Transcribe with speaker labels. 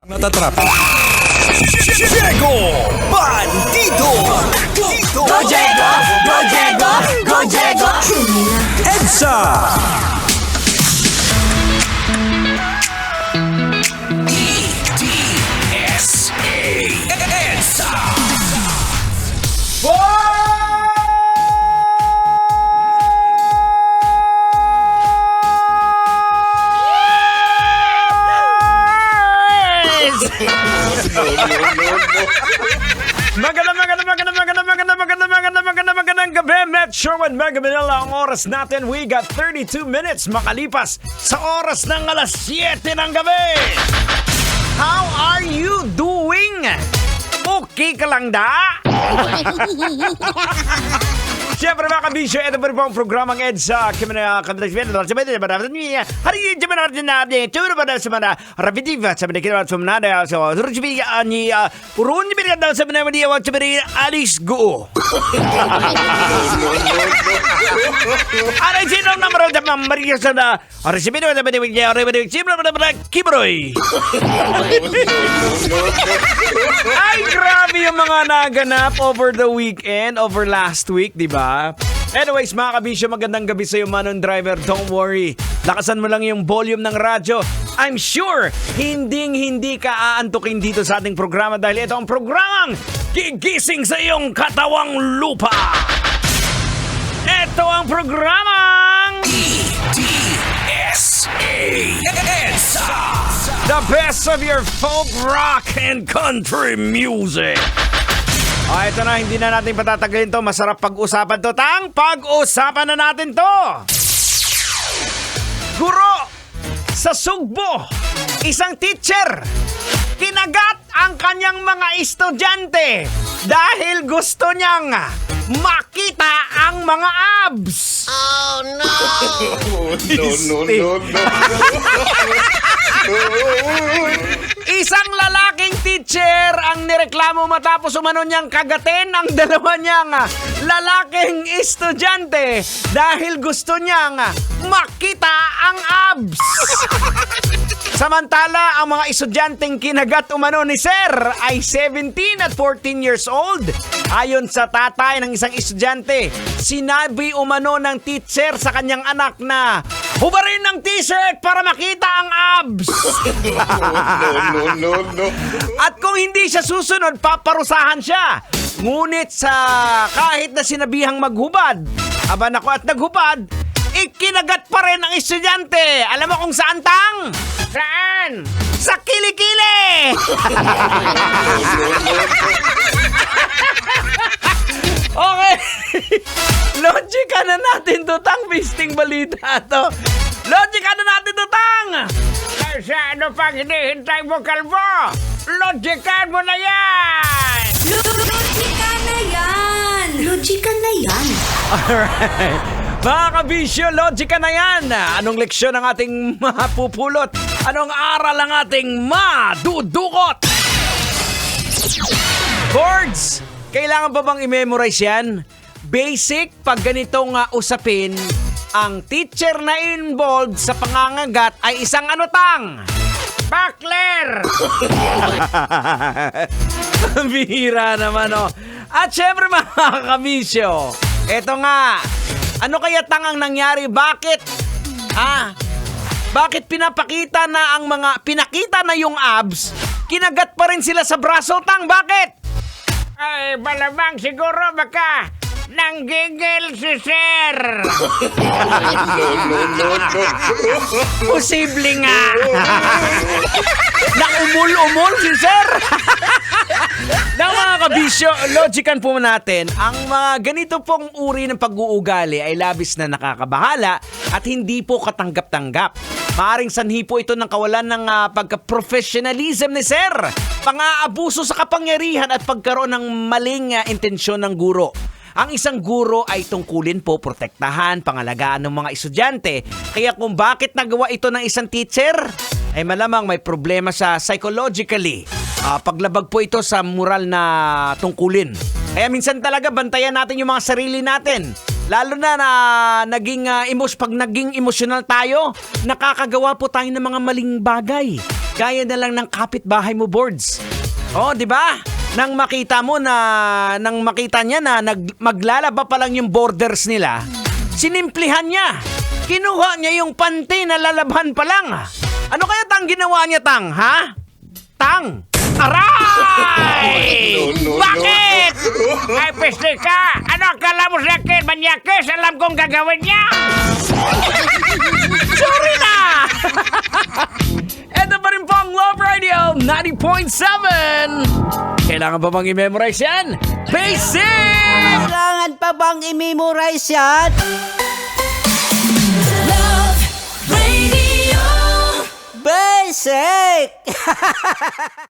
Speaker 1: Natatrap.
Speaker 2: Diego Bandido.
Speaker 3: Go Diego! Go Diego! Go Diego!
Speaker 1: EDSA.
Speaker 2: EDSA.
Speaker 1: Magandang gabi, Metro and Mega Manila. Ang oras natin, we got 32 minutes makalipas sa oras ng alas 7 ng gabi. How are you doing? Okay ka lang da? Siyempre mga kabisyo, ito pa rin po ang programang EDSA. Ay, grabe yung mga naganap over the weekend, over last week, di ba? Anyways, mga kabisyo, magandang gabi sa'yo, Manon Driver. Don't worry. Lakasan mo lang yung volume ng radyo. I'm sure, hindi ka aantukin dito sa ating programa dahil ito ang programang gigising sa iyong katawang lupa. Ito ang programang
Speaker 2: EDSA.
Speaker 1: the best of your folk rock and country music. Ito na, hindi na natin patatagalin to. Masarap pag-usapan to. Pag-usapan na natin to. Guro sa Sugbo, isang teacher, kinagat ang kanyang mga estudyante dahil gusto niyang makita ang mga abs.
Speaker 3: Oh no!
Speaker 2: No.
Speaker 1: Isang lalaking teacher ang nireklamo matapos umano niyang kagatin ang dalawa niyang lalaking estudyante dahil gusto niyang makita ang abs. Samantala, ang mga estudyanteng kinagat umano ni Sir ay 17 at 14 years old. Ayon sa tatay ng isang estudyante, sinabi umano ng teacher sa kanyang anak na hubarin ng t-shirt para makita ang abs.
Speaker 2: No.
Speaker 1: At kung hindi siya susunod, paparusahan siya. Ngunit sa kahit na sinabihang maghubad, aban ako at naghubad, ikinagat pa rin ang estudyante. Alam mo kung saan, Tang? Saan? Sa kilikili! Okay. Logika na natin to, Tang. Bisting balita to. Logika na natin to, Tang. Sa ano pang hinihintay mo, Kalbo? Logikan mo na yan!
Speaker 3: Logika na yan! Logika na yan!
Speaker 1: Alright. Mga kabisyo, logika na yan. Anong leksyon ang ating mapupulot? Anong aral ang ating madudukot? Boards, kailangan ba bang i-memorize yan? Basic, pag ganitong usapin, ang teacher na involved sa pangangagat ay isang ano, Tang? Bakler! Bihira naman, oh. At syempre mga kabisyo, eto nga, ano kaya, Tang, ang nangyari? Bakit? Bakit pinakita na yung abs, kinagat pa rin sila sa braso, Tang? Bakit? Ay, malamang siguro baka nanggigil si Sir. Posible nga. Naumul-umul si Sir. Na mga kabisyo, logikan po natin, ang mga ganito pong uri ng pag-uugali ay labis na nakakabahala at hindi po katanggap-tanggap. Maaring sanhi po ito ng kawalan ng pagka-professionalism ni Sir, pang-aabuso sa kapangyarihan at pagkaroon ng maling intensyon ng guro. Ang isang guro ay tungkulin po protektahan, pangalagaan ng mga estudyante. Kaya kung bakit nagawa ito ng isang teacher, ay malamang may problema sa psychologically. Paglabag po ito sa moral na tungkulin. Kaya minsan talaga bantayan natin yung mga sarili natin. Lalo na pag naging emosyonal tayo, nakakagawa po tayo ng mga maling bagay. Gaya na lang ng kapitbahay mo, Boards. Oh, di ba? Nang makita niya na maglalaba pa lang yung borders nila, sinimplihan niya. Kinuha niya yung panty na lalabhan pa lang. Ano kaya tang ginawa niya, tang? Ha? Tang! Aray!
Speaker 4: Bakit? Ay, peste ka! Ano akala mo sa akin? Manyakis! Alam kong gagawin niya!
Speaker 1: Sorry na! Ito pa rin po ang Love Radio 90.7. Kailangan ba bang i-memorize yan? Basic!
Speaker 3: Kailangan pa bang i-memorize yan?
Speaker 5: Love Radio.
Speaker 3: Basic!